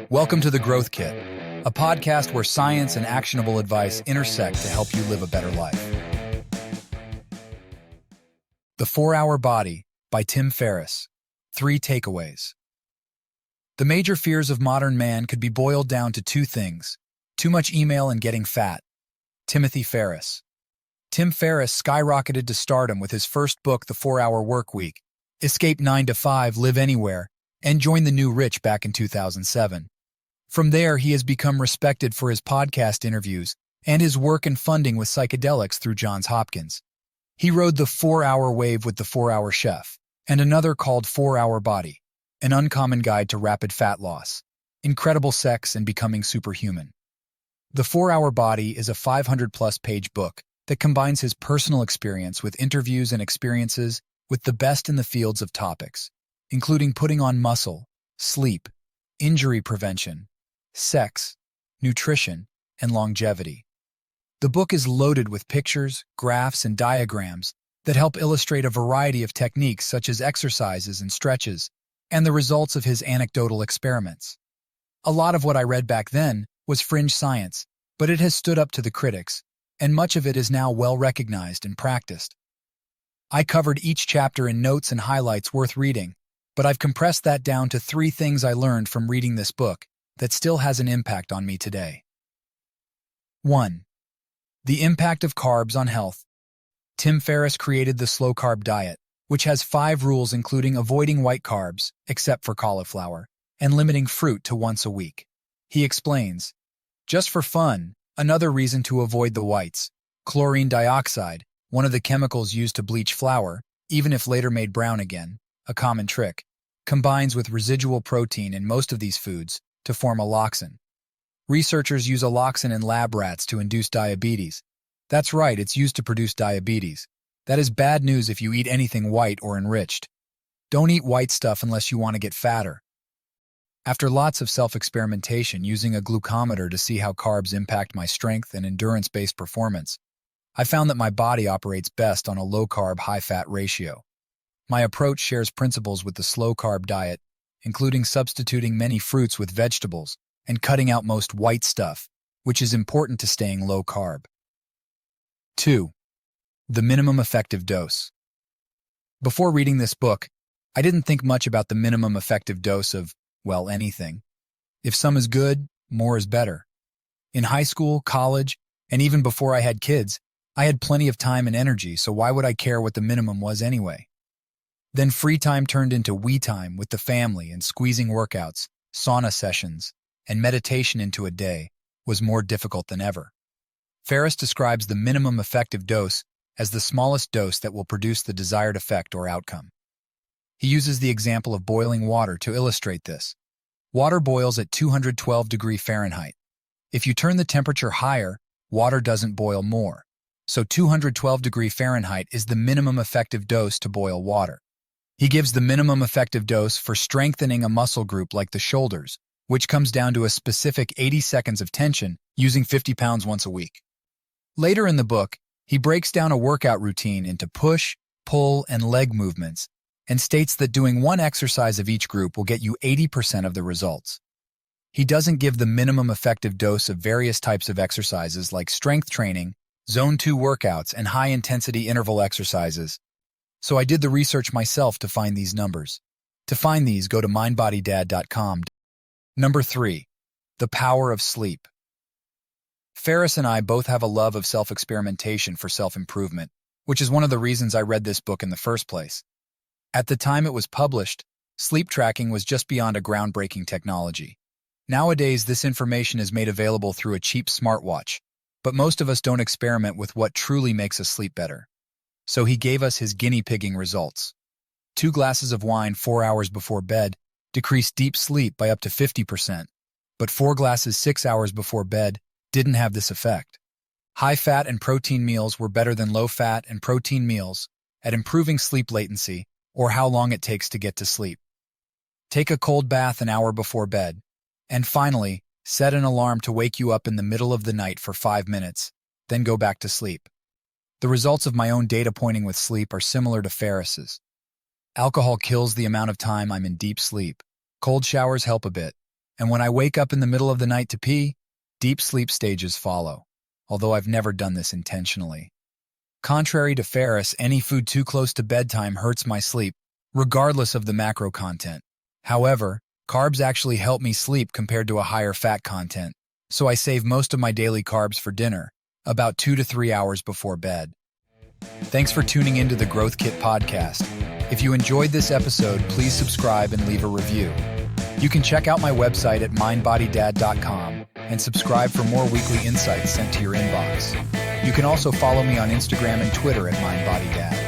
Welcome to The Growth Kit, a podcast where science and actionable advice intersect to help you live a better life. The 4-Hour Body by Tim Ferriss. 3 takeaways. The major fears of modern man could be boiled down to 2 things: too much email and getting fat. Timothy Ferriss. Tim Ferriss skyrocketed to stardom with his first book, The 4-Hour Workweek, escape 9 to 5, live anywhere, and join the new rich back in 2007. From there, he has become respected for his podcast interviews and his work and funding with psychedelics through Johns Hopkins. He rode the 4-Hour wave with The 4-Hour Chef, and another called 4-Hour Body, an uncommon guide to rapid fat loss, incredible sex, and becoming superhuman. The 4-Hour Body is a 500-plus page book that combines his personal experience with interviews and experiences with the best in the fields of topics, including putting on muscle, sleep, injury prevention, sex, nutrition, and longevity. The book is loaded with pictures, graphs, and diagrams that help illustrate a variety of techniques such as exercises and stretches, and the results of his anecdotal experiments. A lot of what I read back then was fringe science, but it has stood up to the critics, and much of it is now well recognized and practiced. I covered each chapter in notes and highlights worth reading, but I've compressed that down to 3 things I learned from reading this book that still has an impact on me today. 1. The impact of carbs on health. Tim Ferriss created the slow-carb diet, which has 5 rules including avoiding white carbs, except for cauliflower, and limiting fruit to once a week. He explains, just for fun, another reason to avoid the whites, chlorine dioxide, one of the chemicals used to bleach flour, even if later made brown again, a common trick, combines with residual protein in most of these foods to form alloxin. Researchers use alloxin in lab rats to induce diabetes. That's right, it's used to produce diabetes. That is bad news if you eat anything white or enriched. Don't eat white stuff unless you want to get fatter. After lots of self-experimentation using a glucometer to see how carbs impact my strength and endurance-based performance, I found that my body operates best on a low-carb, high-fat ratio. My approach shares principles with the slow-carb diet, including substituting many fruits with vegetables and cutting out most white stuff, which is important to staying low-carb. 2. The minimum effective dose. Before reading this book, I didn't think much about the minimum effective dose of, well, anything. If some is good, more is better. In high school, college, and even before I had kids, I had plenty of time and energy, so why would I care what the minimum was anyway? Then free time turned into we time with the family, and squeezing workouts, sauna sessions, and meditation into a day was more difficult than ever. Ferriss describes the minimum effective dose as the smallest dose that will produce the desired effect or outcome. He uses the example of boiling water to illustrate this. Water boils at 212 degrees Fahrenheit. If you turn the temperature higher, water doesn't boil more. So 212 degrees Fahrenheit is the minimum effective dose to boil water. He gives the minimum effective dose for strengthening a muscle group like the shoulders, which comes down to a specific 80 seconds of tension using 50 pounds once a week. Later in the book, he breaks down a workout routine into push, pull, and leg movements, and states that doing one exercise of each group will get you 80% of the results. He doesn't give the minimum effective dose of various types of exercises like strength training, Zone 2 workouts, and high-intensity interval exercises. So I did the research myself to find these numbers. To find these, go to mindbodydad.com. Number 3. The power of sleep. Ferriss and I both have a love of self-experimentation for self-improvement, which is one of the reasons I read this book in the first place. At the time it was published, sleep tracking was just beyond a groundbreaking technology. Nowadays, this information is made available through a cheap smartwatch, but most of us don't experiment with what truly makes us sleep better. So he gave us his guinea pigging results. 2 glasses of wine 4 hours before bed decreased deep sleep by up to 50%, but 4 glasses 6 hours before bed didn't have this effect. High-fat and protein meals were better than low-fat and protein meals at improving sleep latency or how long it takes to get to sleep. Take a cold bath an hour before bed. And finally, set an alarm to wake you up in the middle of the night for 5 minutes, then go back to sleep. The results of my own data pointing with sleep are similar to Ferriss's. Alcohol kills the amount of time I'm in deep sleep. Cold showers help a bit, And when I wake up in the middle of the night to pee, deep sleep stages follow, although I've never done this intentionally. Contrary to Ferriss, any food too close to bedtime hurts my sleep, regardless of the macro content. However, carbs actually help me sleep compared to a higher fat content, so I save most of my daily carbs for dinner, about 2 to 3 hours before bed. Thanks for tuning into the Growth Kit podcast. If you enjoyed this episode, please subscribe and leave a review. You can check out my website at mindbodydad.com and subscribe for more weekly insights sent to your inbox. You can also follow me on Instagram and Twitter at mindbodydad.